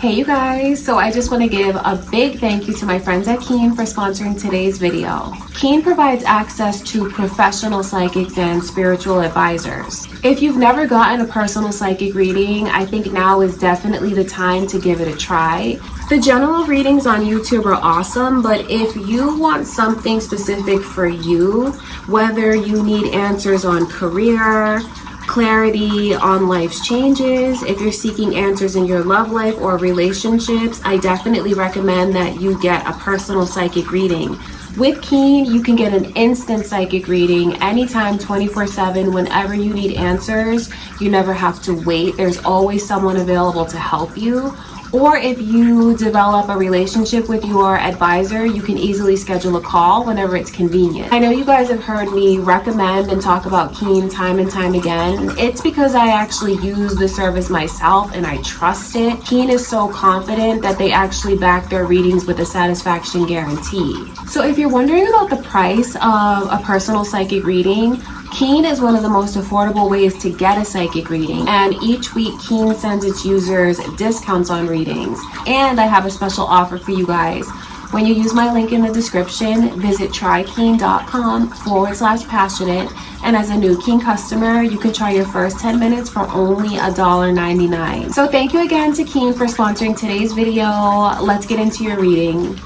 Hey you guys, so I just want to give a big thank you to my friends at Keen for sponsoring today's video. Keen provides access to professional psychics and spiritual advisors. If you've never gotten a personal psychic reading, I think now is definitely the time to give it a try. The general readings on YouTube are awesome, but if you want something specific for you, whether you need answers on career, clarity on life's changes, if you're seeking answers in your love life or relationships, I definitely recommend that you get a personal psychic reading. With Keen, you can get an instant psychic reading anytime, 24/7, whenever you need answers. You never have to wait. There's always someone available to help you. Or if you develop a relationship with your advisor, you can easily schedule a call whenever it's convenient. I know you guys have heard me recommend and talk about Keen time and time again. It's because I actually use the service myself and I trust it. Keen is so confident that they actually back their readings with a satisfaction guarantee. So if you're wondering about the price of a personal psychic reading, Keen is one of the most affordable ways to get a psychic reading, and each week Keen sends its users discounts on readings. And I have a special offer for you guys. When you use my link in the description, visit trykeen.com/passionate, and as a new Keen customer, you can try your first 10 minutes for only $1.99. So thank you again to Keen for sponsoring today's video. Let's get into your reading.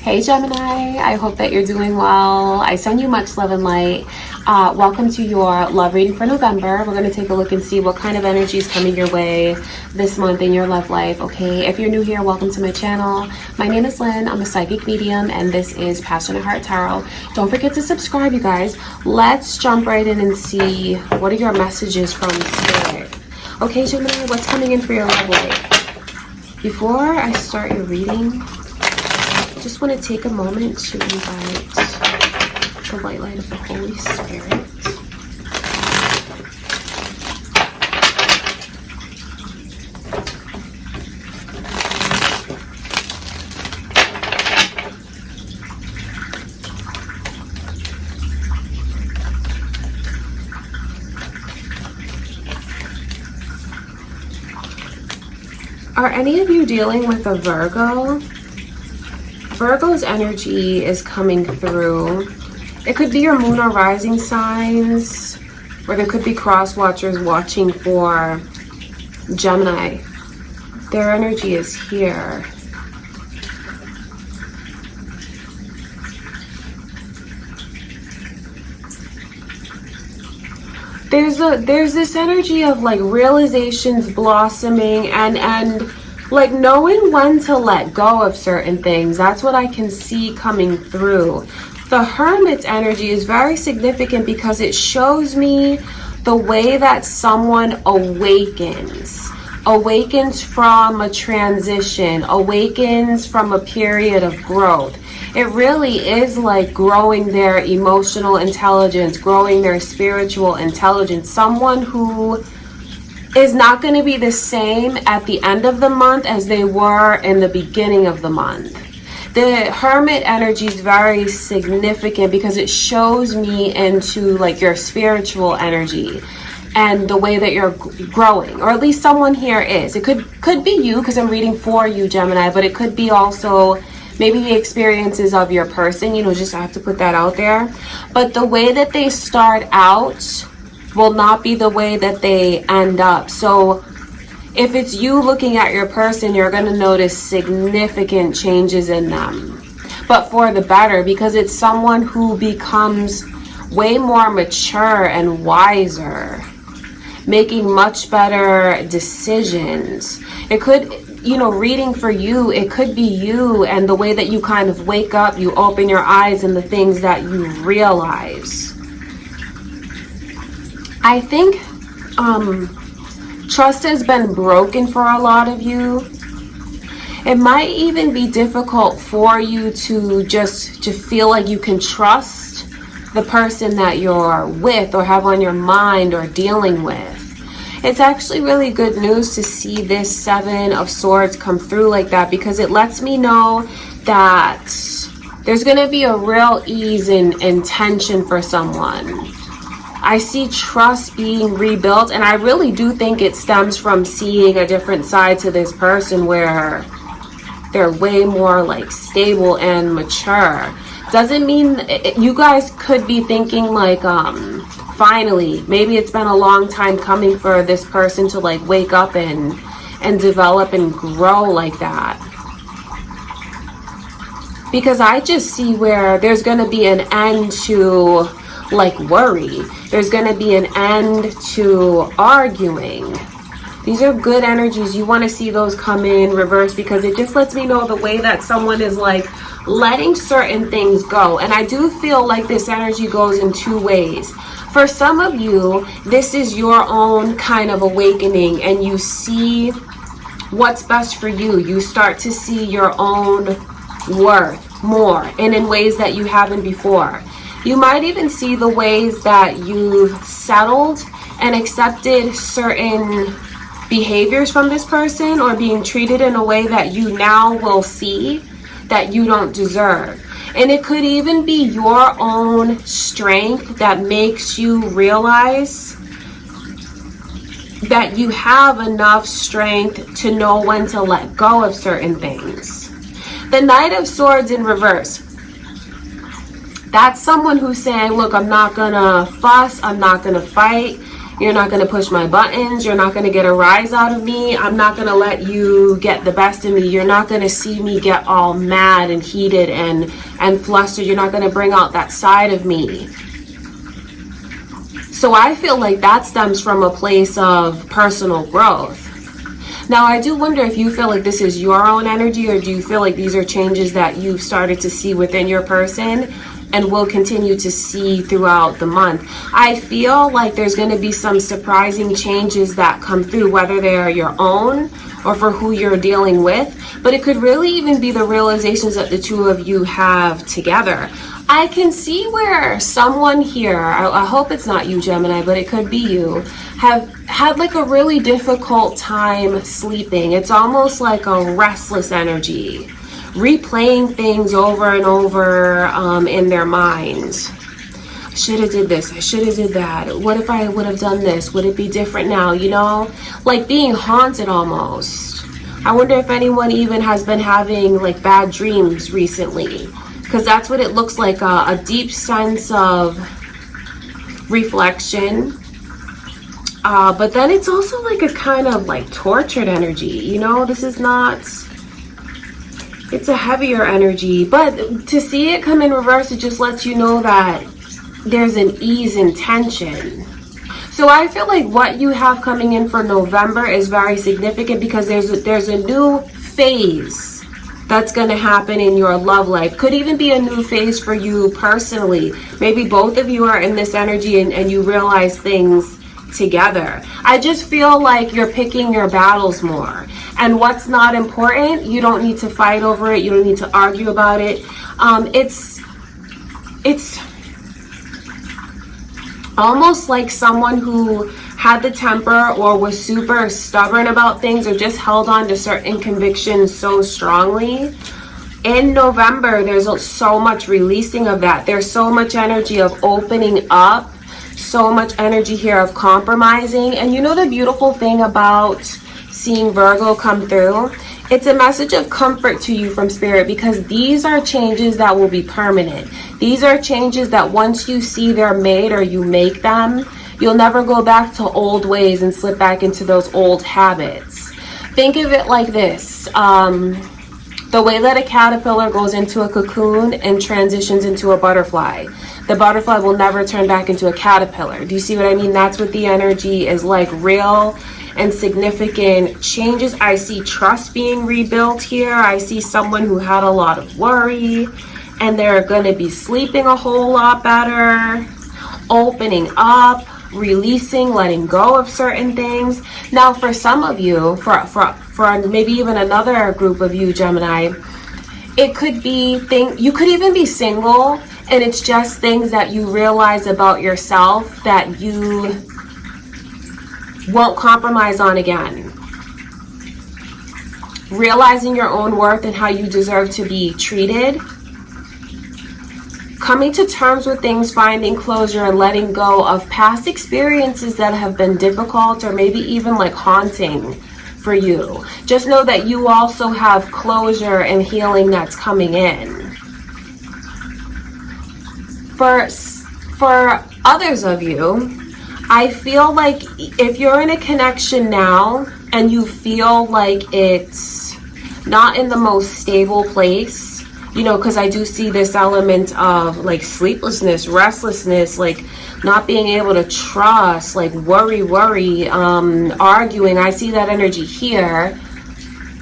Hey Gemini, I hope that you're doing well. I send you much love and light. Welcome to your love reading for November. We're going to take a look and see what kind of energy is coming your way this month in your love life, okay? If you're new here, welcome to my channel. My name is Lynn. I'm a psychic medium, and this is Passionate Heart Tarot. Don't forget to subscribe, you guys. Let's jump right in and see what are your messages from Spirit. Okay, Gemini, what's coming in for your love life? Before I start your reading, I just want to take a moment to invite the white light of the Holy Spirit. Are any of you dealing with a Virgo? Virgo's energy is coming through. It could be your moon or rising signs, or there could be cross watchers watching for Gemini. Their energy is here. There's this energy of like realizations blossoming and like knowing when to let go of certain things. That's what I can see coming through. The Hermit's energy is very significant because it shows me the way that someone awakens from a transition, awakens from a period of growth. It really is like growing their emotional intelligence, growing their spiritual intelligence. Someone who is not going to be the same at the end of the month as they were in the beginning of the month. The Hermit energy is very significant because it shows me into like your spiritual energy and the way that you're growing, or at least someone here is. It could be you because I'm reading for you, Gemini, but it could be also maybe the experiences of your person, you know, just have to put that out there. But the way that they start out will not be the way that they end up. So if it's you looking at your person, you're going to notice significant changes in them, but for the better, because it's someone who becomes way more mature and wiser, making much better decisions. It could, you know, reading for you, it could be you and the way that you kind of wake up, you open your eyes and the things that you realize. I think trust has been broken for a lot of you. It might even be difficult for you to feel like you can trust the person that you're with or have on your mind or dealing with. It's actually really good news to see this Seven of Swords come through like that, because it lets me know that there's going to be a real ease in tension for someone. I see trust being rebuilt, and I really do think it stems from seeing a different side to this person where they're way more like stable and mature. Doesn't mean you guys could be thinking like, finally, maybe it's been a long time coming for this person to like wake up and develop and grow like that. Because I just see where there's going to be an end to like worry. There's going to be an end to arguing. These are good energies. You want to see those come in reverse, because it just lets me know the way that someone is like letting certain things go. And I do feel like this energy goes in two ways. For some of you, this is your own kind of awakening, and you see what's best for you. You start to see your own worth more, and in ways that you haven't before. You might even see the ways that you've settled and accepted certain behaviors from this person, or being treated in a way that you now will see that you don't deserve. And it could even be your own strength that makes you realize that you have enough strength to know when to let go of certain things. The Knight of Swords in reverse. That's someone who's saying, look, I'm not gonna fuss, I'm not gonna fight, you're not gonna push my buttons, you're not gonna get a rise out of me, I'm not gonna let you get the best of me, you're not gonna see me get all mad and heated and flustered, you're not gonna bring out that side of me. So I feel like that stems from a place of personal growth. Now, I do wonder if you feel like this is your own energy, or do you feel like these are changes that you've started to see within your person and will continue to see throughout the month. I feel like there's going to be some surprising changes that come through, whether they are your own or for who you're dealing with, but it could really even be the realizations that the two of you have together. I can see where someone here, I hope it's not you, Gemini, but it could be you, have had like a really difficult time sleeping. It's almost like a restless energy, replaying things over and over in their minds. I should have did this, I should have did that. What if I would have done this? Would it be different now? You know, like being haunted almost. I wonder if anyone even has been having like bad dreams recently, because that's what it looks like, a deep sense of reflection. But then it's also like a kind of like tortured energy, you know, this is not, it's a heavier energy, but to see it come in reverse, it just lets you know that there's an ease in tension. So I feel like what you have coming in for November is very significant, because there's a new phase that's going to happen in your love life. Could even be a new phase for you personally. Maybe both of you are in this energy and you realize things together. I just feel like you're picking your battles more, and what's not important, you don't need to fight over it, you don't need to argue about it. It's almost like someone who had the temper or was super stubborn about things, or just held on to certain convictions so strongly. In November, there's so much releasing of that. There's so much energy of opening up, so much energy here of compromising. And you know the beautiful thing about seeing Virgo come through? It's a message of comfort to you from Spirit, because these are changes that will be permanent. These are changes that once you see they're made, or you make them, you'll never go back to old ways and slip back into those old habits. Think of it like this. The way that a caterpillar goes into a cocoon and transitions into a butterfly, the butterfly will never turn back into a caterpillar. Do you see what I mean? That's what the energy is like, real and significant changes. I see trust being rebuilt here. I see someone who had a lot of worry, and they're going to be sleeping a whole lot better, opening up, releasing, letting go of certain things. Now, for some of you, for maybe even another group of you, Gemini, it could be you could even be single, and it's just things that you realize about yourself that you won't compromise on again. Realizing your own worth and how you deserve to be treated. coming to terms with things, finding closure, and letting go of past experiences that have been difficult or maybe even like haunting for you. Just know that you also have closure and healing that's coming in. For others of you, I feel like if you're in a connection now and you feel like it's not in the most stable place, you know, because I do see this element of like sleeplessness, restlessness, like not being able to trust, like worry, arguing. I see that energy here.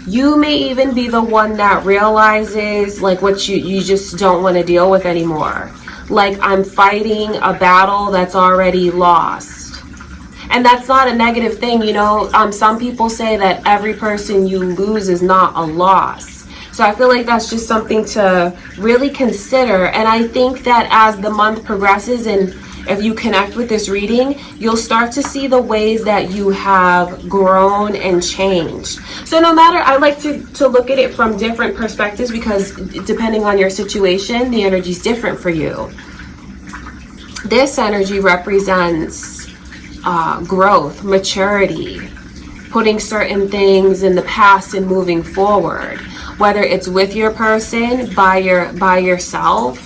You may even be the one that realizes like what you just don't want to deal with anymore. Like, I'm fighting a battle that's already lost. And that's not a negative thing, you know. Some people say that every person you lose is not a loss. So I feel like that's just something to really consider. And I think that as the month progresses and if you connect with this reading, you'll start to see the ways that you have grown and changed. So no matter, I like to look at it from different perspectives because depending on your situation, the energy is different for you. This energy represents growth, maturity, putting certain things in the past and moving forward, whether it's with your person, by yourself,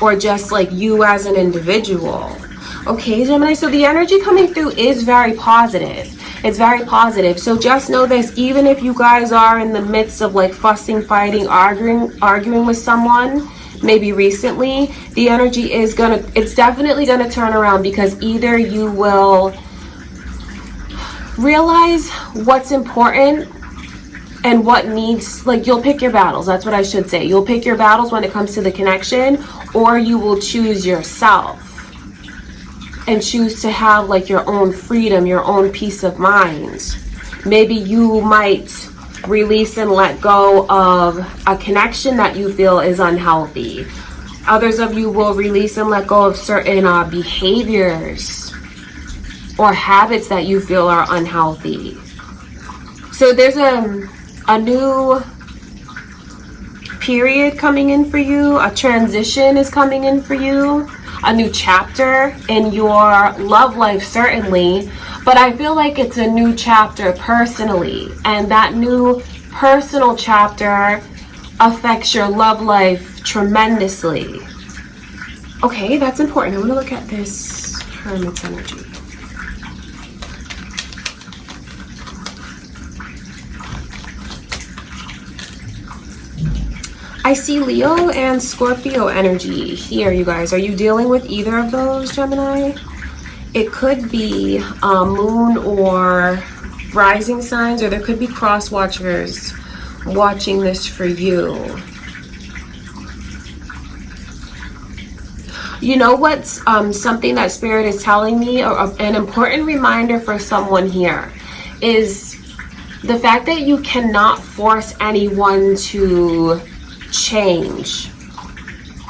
or just like you as an individual. Okay, Gemini, so the energy coming through is very positive. It's very positive. So just know this, even if you guys are in the midst of like fussing, fighting, arguing with someone, maybe recently, the energy is it's definitely gonna turn around, because either you will realize what's important and what needs, like, you'll pick your battles. That's what I should say. You'll pick your battles when it comes to the connection, or you will choose yourself and choose to have like your own freedom, your own peace of mind. Maybe you might release and let go of a connection that you feel is unhealthy. Others of you will release and let go of certain behaviors or habits that you feel are unhealthy. So there's a new period coming in for you. A transition is coming in for you. A new chapter in your love life, certainly. But I feel like it's a new chapter personally. And that new personal chapter affects your love life tremendously. Okay, that's important. I'm going to look at this Hermit's energy. I see Leo and Scorpio energy here, you guys. Are you dealing with either of those, Gemini? It could be moon or rising signs, or there could be cross watchers watching this for you. You know what's something that Spirit is telling me, or an important reminder for someone here, is the fact that you cannot force anyone to change.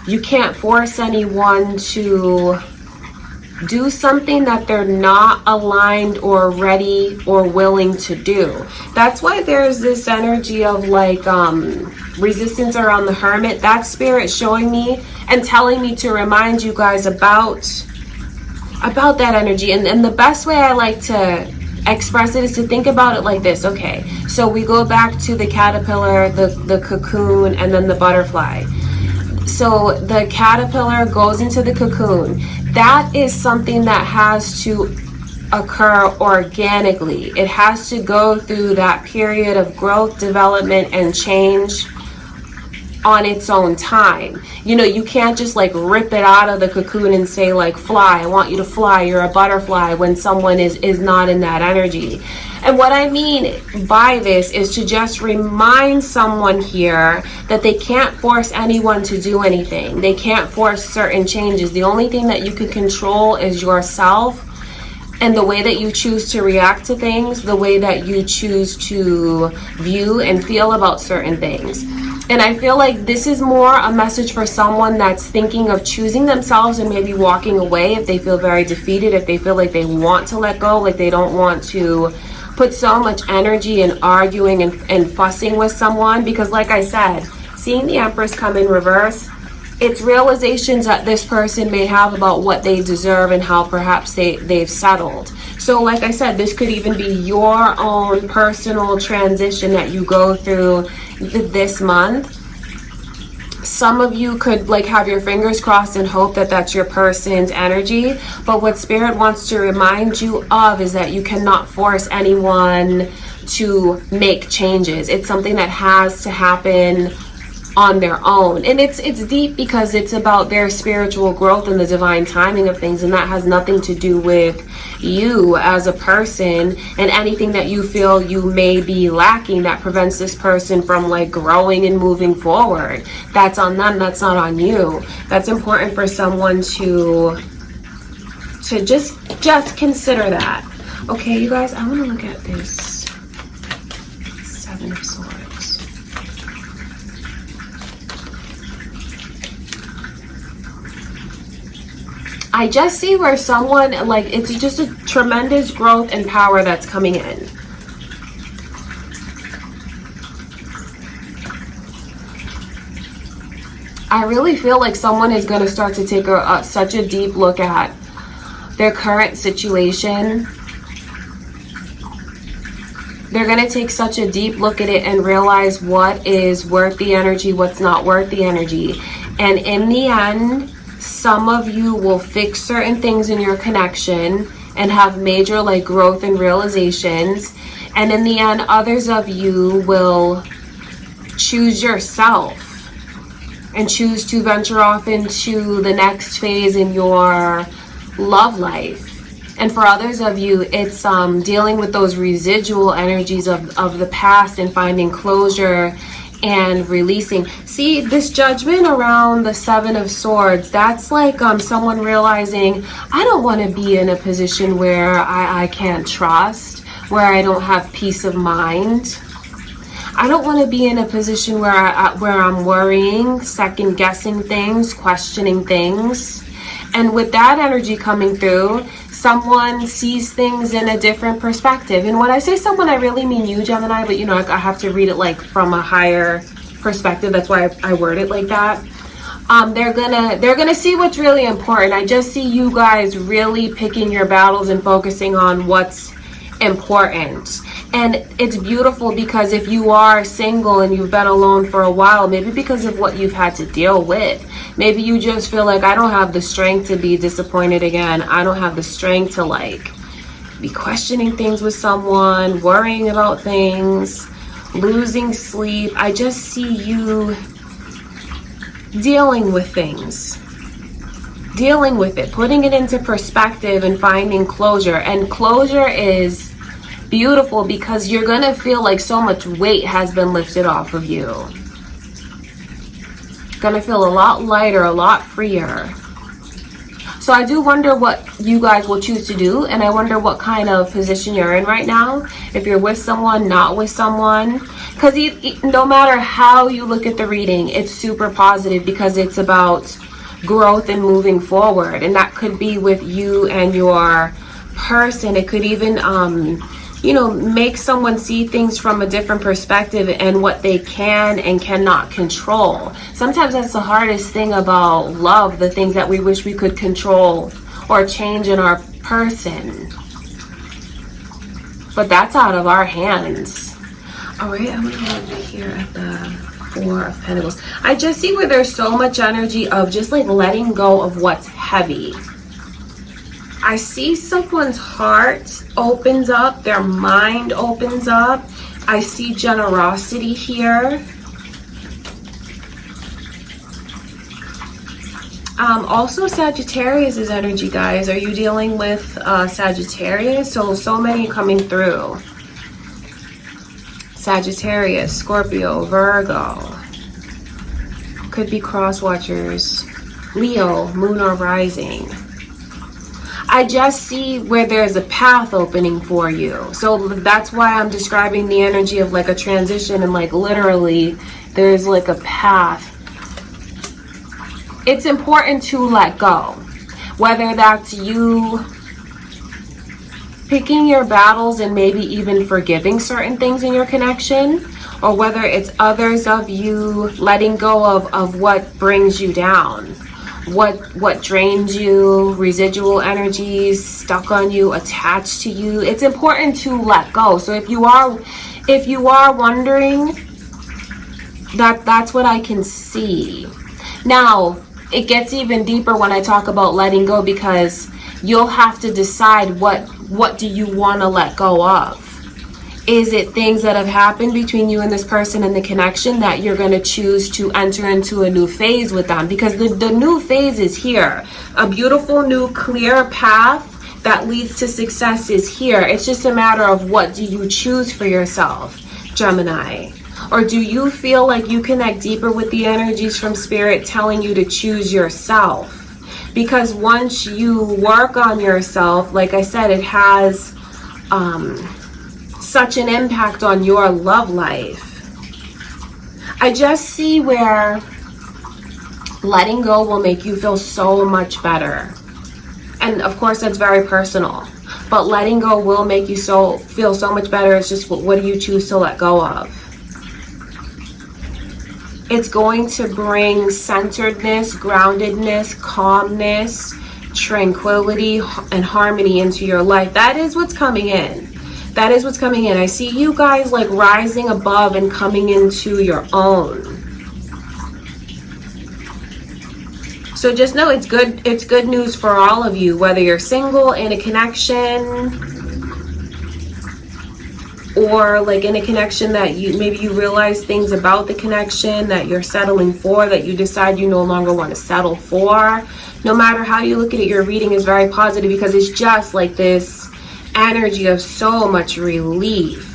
You can't force anyone to do something that they're not aligned or ready or willing to do. That's why there's this energy of like resistance around the Hermit. That's Spirit showing me and telling me to remind you guys about that energy. And the best way I like to express it is to think about it like this. Okay, so we go back to the caterpillar, the cocoon, and then the butterfly. So the caterpillar goes into the cocoon. That is something that has to occur organically. It has to go through that period of growth, development, and change on its own time. You know, you can't just like rip it out of the cocoon and say like, fly, I want you to fly, you're a butterfly, when someone is not in that energy. And what I mean by this is to just remind someone here that they can't force anyone to do anything. They can't force certain changes. The only thing that you can control is yourself and the way that you choose to react to things, the way that you choose to view and feel about certain things. And I feel like this is more a message for someone that's thinking of choosing themselves and maybe walking away if they feel very defeated, if they feel like they want to let go, like they don't want to put so much energy in arguing and fussing with someone. Because like I said, seeing the Empress come in reverse, it's realizations that this person may have about what they deserve and how perhaps they've settled. So like I said, this could even be your own personal transition that you go through this month. Some of you could like have your fingers crossed and hope that that's your person's energy. But what Spirit wants to remind you of is that you cannot force anyone to make changes. It's something that has to happen on their own. And it's deep because it's about their spiritual growth and the divine timing of things, and that has nothing to do with you as a person and anything that you feel you may be lacking that prevents this person from like growing and moving forward. That's on them, that's not on you. That's important for someone to just consider that. Okay, you guys, I want to look at this Seven of Swords. I just see where someone, like, it's just a tremendous growth and power that's coming in. I really feel like someone is going to start to take such a deep look at their current situation. They're going to take such a deep look at it and realize what is worth the energy, what's not worth the energy. And in the end, some of you will fix certain things in your connection and have major like growth and realizations. And in the end, others of you will choose yourself and choose to venture off into the next phase in your love life. And for others of you, it's dealing with those residual energies of the past and finding closure and releasing. See, this judgment around the Seven of Swords, that's like someone realizing, I don't want to be in a position where I can't trust, where I don't have peace of mind. I don't want to be in a position where I'm worrying, second guessing things, questioning things. And with that energy coming through, someone sees things in a different perspective. And when I say someone, I really mean you, Gemini, but you know, I have to read it like from a higher perspective. That's why I word it like that. They're gonna see what's really important. I just see you guys really picking your battles and focusing on what's important. And it's beautiful because if you are single and you've been alone for a while, maybe because of what you've had to deal with, maybe you just feel like, I don't have the strength to be disappointed again. I don't have the strength to like be questioning things with someone, worrying about things, losing sleep. I just see you dealing with things, dealing with it, putting it into perspective and finding closure. And closure is beautiful because you're gonna feel like so much weight has been lifted off of you. Gonna feel a lot lighter, a lot freer. So I do wonder what you guys will choose to do, and I wonder what kind of position you're in right now. If you're with someone, not with someone. Because no matter how you look at the reading, it's super positive because it's about growth and moving forward. And that could be with you and your person. It could even make someone see things from a different perspective and what they can and cannot control. Sometimes that's the hardest thing about love, the things that we wish we could control or change in our person. But that's out of our hands. All right, I'm gonna go over here at the Four of Pentacles. I just see where there's so much energy of just like letting go of what's heavy. I see someone's heart opens up, their mind opens up. I see generosity here. Also Sagittarius' energy, guys. Are you dealing with Sagittarius? So many coming through. Sagittarius, Scorpio, Virgo. Could be cross watchers. Leo, moon or rising. I just see where there's a path opening for you. So that's why I'm describing the energy of like a transition, and like literally there's like a path. It's important to let go. Whether that's you picking your battles and maybe even forgiving certain things in your connection, or whether it's others of you, letting go of what brings you down, what drains you, residual energies stuck on you, attached to you. It's important to let go. So if you are wondering, that's what I can see. Now, it gets even deeper when I talk about letting go, because you'll have to decide what do you want to let go of. Is it things that have happened between you and this person in the connection that you're going to choose to enter into a new phase with them? Because the new phase is here. A beautiful new clear path that leads to success is here. It's just a matter of what do you choose for yourself, Gemini? Or do you feel like you connect deeper with the energies from Spirit telling you to choose yourself? Because once you work on yourself, like I said, it has such an impact on your love life. I just see where letting go will make you feel so much better. And of course, that's very personal. But letting go will make you feel so much better. It's just what do you choose to let go of? It's going to bring centeredness, groundedness, calmness, tranquility, and harmony into your life. That is what's coming in. That is what's coming in. I see you guys like rising above and coming into your own. So just know it's good news for all of you, whether you're single, in a connection, or like in a connection that maybe you realize things about the connection that you're settling for, that you decide you no longer want to settle for. No matter how you look at it, your reading is very positive, because it's just like this energy of so much relief,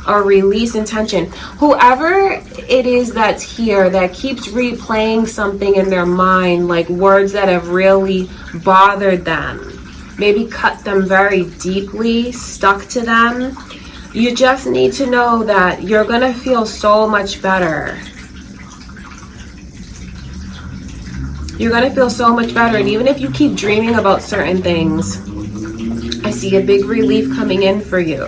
or release and tension. Whoever it is that's here that keeps replaying something in their mind, like words that have really bothered them, maybe cut them very deeply, stuck to them, you just need to know that you're gonna feel so much better. You're gonna feel so much better. And even if you keep dreaming about certain things, I see a big relief coming in for you.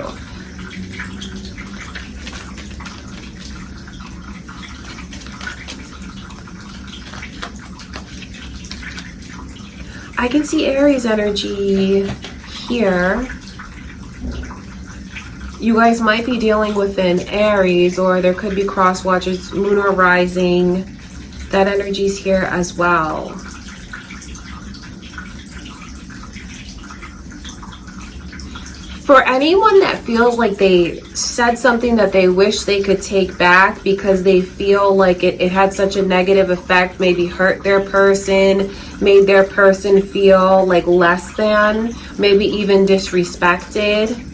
I can see Aries energy here. You guys might be dealing with an Aries, or there could be cross watchers, moon or rising. That energy's here as well. For anyone that feels like they said something that they wish they could take back because they feel like it had such a negative effect, maybe hurt their person, made their person feel like less than, maybe even disrespected.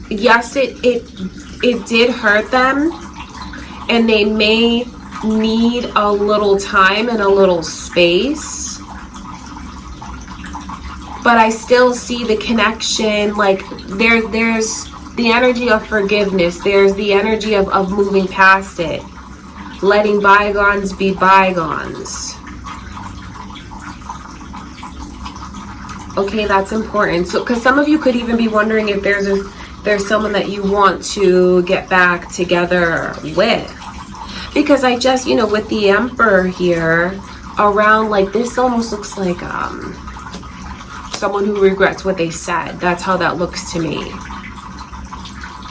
Yes, it did hurt them, and they may need a little time and a little space, but I still see the connection. Like there's the energy of forgiveness, there's the energy of moving past it, letting bygones be bygones. Okay, that's important. So because some of you could even be wondering if there's someone that you want to get back together with, because I just, with the Emperor here around, like this almost looks like someone who regrets what they said. That's how that looks to me.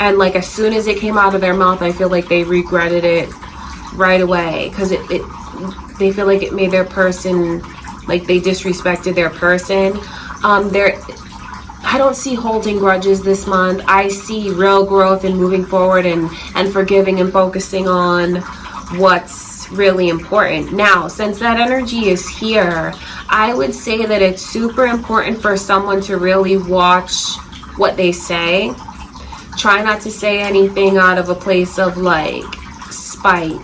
And like as soon as it came out of their mouth, I feel like they regretted it right away, because they feel like it made their person, like they disrespected their person. I don't see holding grudges this month. I see real growth and moving forward and forgiving and focusing on what's really important. Now, since that energy is here, I would say that it's super important for someone to really watch what they say. Try not to say anything out of a place of like spite.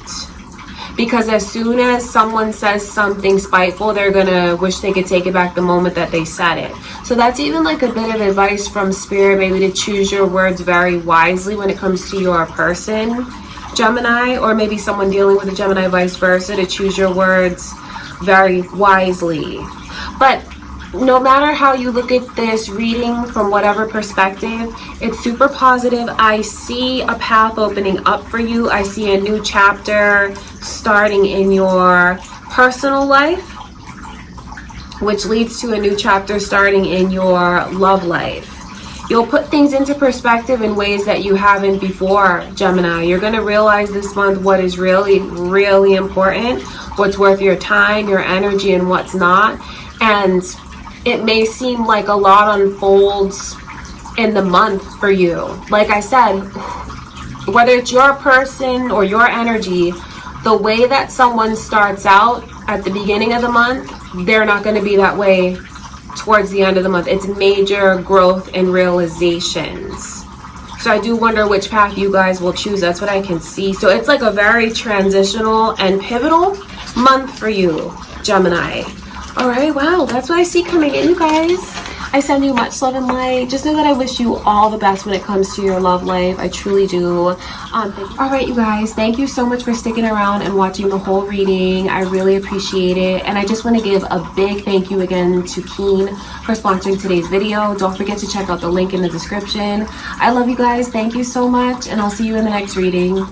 Because as soon as someone says something spiteful, they're gonna wish they could take it back the moment that they said it. So that's even like a bit of advice from Spirit, maybe to choose your words very wisely when it comes to your person, Gemini, or maybe someone dealing with a Gemini, vice versa, to choose your words very wisely. But no matter how you look at this reading from whatever perspective, it's super positive. I see a path opening up for you. I see a new chapter starting in your personal life, which leads to a new chapter starting in your love life. You'll put things into perspective in ways that you haven't before, Gemini. You're going to realize this month what is really, really important, what's worth your time, your energy, and what's not. And it may seem like a lot unfolds in the month for you. Like I said, whether it's your person or your energy, the way that someone starts out at the beginning of the month, they're not going to be that way towards the end of the month. It's major growth and realizations. So I do wonder which path you guys will choose. That's what I can see. So it's like a very transitional and pivotal month for you, Gemini. All right, wow, that's what I see coming in, you guys. I send you much love and light. Just know that I wish you all the best when it comes to your love life. I truly do. All right, you guys, thank you so much for sticking around and watching the whole reading. I really appreciate it. And I just want to give a big thank you again to Keen for sponsoring today's video. Don't forget to check out the link in the description. I love you guys. Thank you so much, and I'll see you in the next reading.